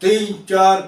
3, 4,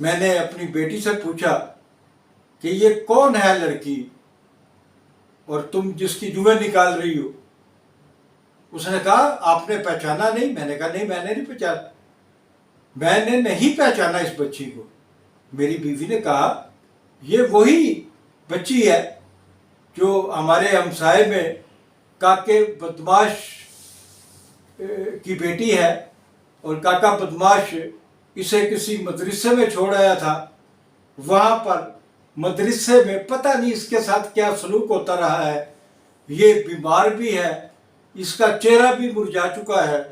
میں نے اپنی بیٹی سے پوچھا کہ یہ کون ہے لڑکی اور تم جس کی جوئیں نکال رہی ہو؟ اس نے کہا آپ نے پہچانا نہیں؟ میں نے کہا نہیں، میں نے نہیں پہچانا، میں نے نہیں پہچانا اس بچی کو۔ میری بیوی نے کہا یہ وہی بچی ہے جو ہمارے ہمسائے میں کاکے بدماش کی بیٹی ہے، اور کاکا بدماش اسے کسی مدرسے میں چھوڑ آیا تھا، وہاں پر مدرسے میں پتہ نہیں اس کے ساتھ کیا سلوک ہوتا رہا ہے، یہ بیمار بھی ہے، اس کا چہرہ بھی مرجھا چکا ہے،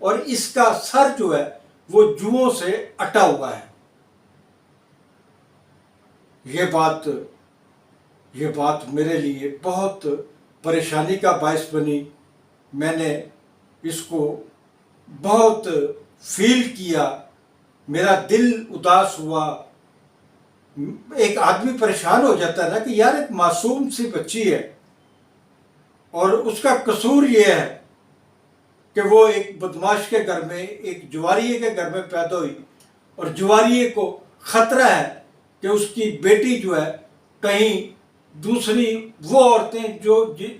اور اس کا سر جو ہے وہ جوؤں سے اٹا ہوا ہے۔ یہ بات میرے لیے بہت پریشانی کا باعث بنی۔ میں نے اس کو بہت فیل کیا، میرا دل اداس ہوا۔ ایک آدمی پریشان ہو جاتا ہے نا کہ یار ایک معصوم سی بچی ہے اور اس کا قصور یہ ہے کہ وہ ایک بدماش کے گھر میں، ایک جواریے کے گھر میں پیدا ہوئی، اور جواریے کو خطرہ ہے کہ اس کی بیٹی جو ہے کہیں دوسری وہ عورتیں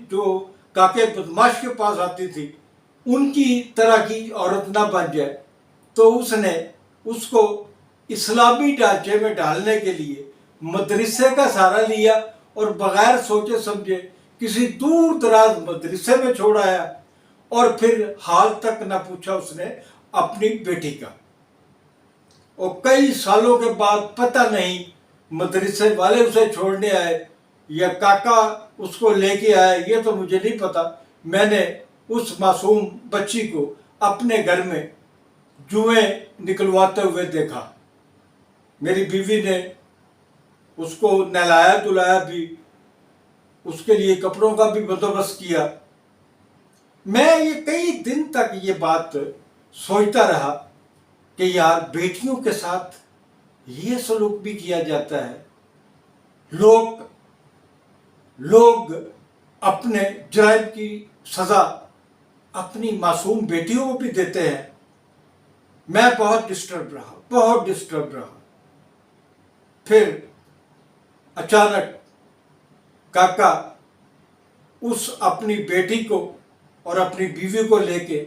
جو کاکے بدماش کے پاس آتی تھی ان کی طرح کی عورت نہ بن جائے۔ تو اس نے اس کو اسلامی ڈھانچے میں ڈالنے کے لیے مدرسے کا سہارا لیا، اور بغیر سوچے سمجھے کسی دور دراز مدرسے میں چھوڑ آیا، اور پھر حال تک نہ پوچھا اس نے اپنی بیٹی کا۔ اور کئی سالوں کے بعد پتہ نہیں مدرسے والے اسے چھوڑنے آئے یا کاکا اس کو لے کے آئے، یہ تو مجھے نہیں پتا۔ میں نے اس معصوم بچی کو اپنے گھر میں جوئیں نکلواتے ہوئے دیکھا۔ میری بیوی نے اس کو نہلایا دھلایا بھی، اس کے لیے کپڑوں کا بھی بندوبست کیا۔ میں یہ کئی دن تک یہ بات سوچتا رہا کہ یار بیٹیوں کے ساتھ یہ سلوک بھی کیا جاتا ہے، لوگ اپنے جرائم کی سزا اپنی معصوم بیٹیوں کو بھی دیتے ہیں۔ میں بہت ڈسٹرب رہا۔ پھر اچانک کاکا اس اپنی بیٹی کو اور اپنی بیوی کو لے کے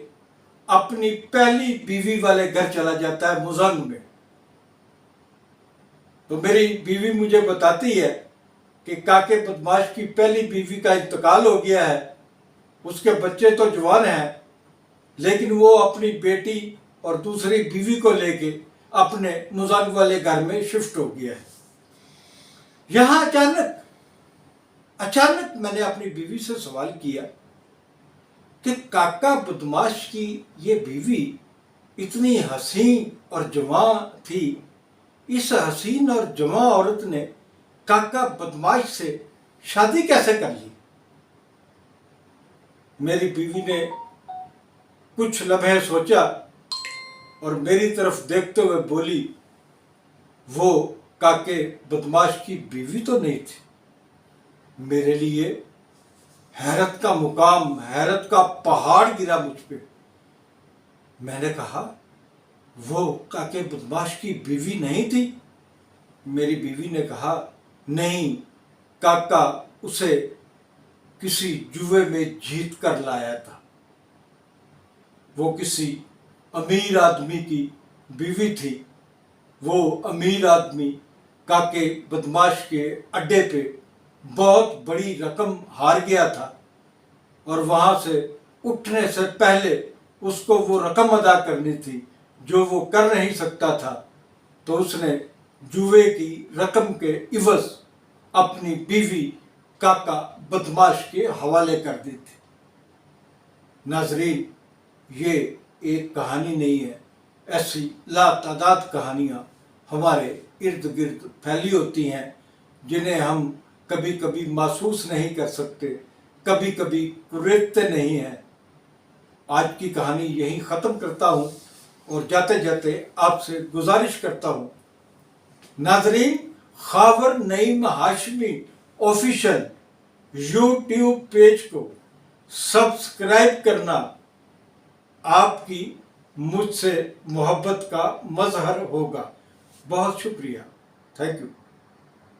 اپنی پہلی بیوی والے گھر چلا جاتا ہے، مزنگ میں۔ تو میری بیوی مجھے بتاتی ہے کہ کاکے بدماش کی پہلی بیوی کا انتقال ہو گیا ہے، اس کے بچے تو جوان ہیں، لیکن وہ اپنی بیٹی اور دوسری بیوی کو لے کے اپنے مزنگ والے گھر میں شفٹ ہو گیا ہے۔ یہاں اچانک میں نے اپنی بیوی سے سوال کیا کہ کاکا بدماش کی یہ بیوی اتنی حسین اور جواں تھی، اس حسین اور جواں عورت نے کاکا بدماش سے شادی کیسے کر لی؟ میری بیوی نے کچھ لمحے سوچا اور میری طرف دیکھتے ہوئے بولی، وہ کاکے بدماش کی بیوی تو نہیں تھی۔ میرے لیے حیرت کا مقام، حیرت کا پہاڑ گرا مجھ پہ۔ میں نے کہا وہ کاکے بدماش کی بیوی نہیں تھی؟ میری بیوی نے کہا نہیں، کاکا اسے کسی جوئے میں جیت کر لایا تھا، وہ کسی امیر آدمی کی بیوی تھی۔ وہ امیر آدمی کاکے بدماش کے اڈے پہ بہت بڑی رقم ہار گیا تھا، اور وہاں سے اٹھنے سے پہلے اس کو وہ رقم ادا کرنی تھی جو وہ کر نہیں سکتا تھا، تو اس نے جوئے کی رقم کے عوض اپنی بیوی کاکا بدماش کے حوالے کر دی تھی۔ ناظرین، یہ ایک کہانی نہیں ہے، ایسی لا تعداد کہانیاں ہمارے ارد گرد پھیلی ہوتی ہیں جنہیں ہم کبھی کبھی محسوس نہیں کر سکتے، کبھی کبھی ریتتے نہیں ہیں۔ آج کی کہانی یہیں ختم کرتا ہوں، اور جاتے جاتے آپ سے گزارش کرتا ہوں، ناظرین، خاور نعیم ہاشمی آفیشل یوٹیوب پیج کو سبسکرائب کرنا آپ کی مجھ سے محبت کا مظہر ہوگا۔ بہت شکریہ، تھینک یو۔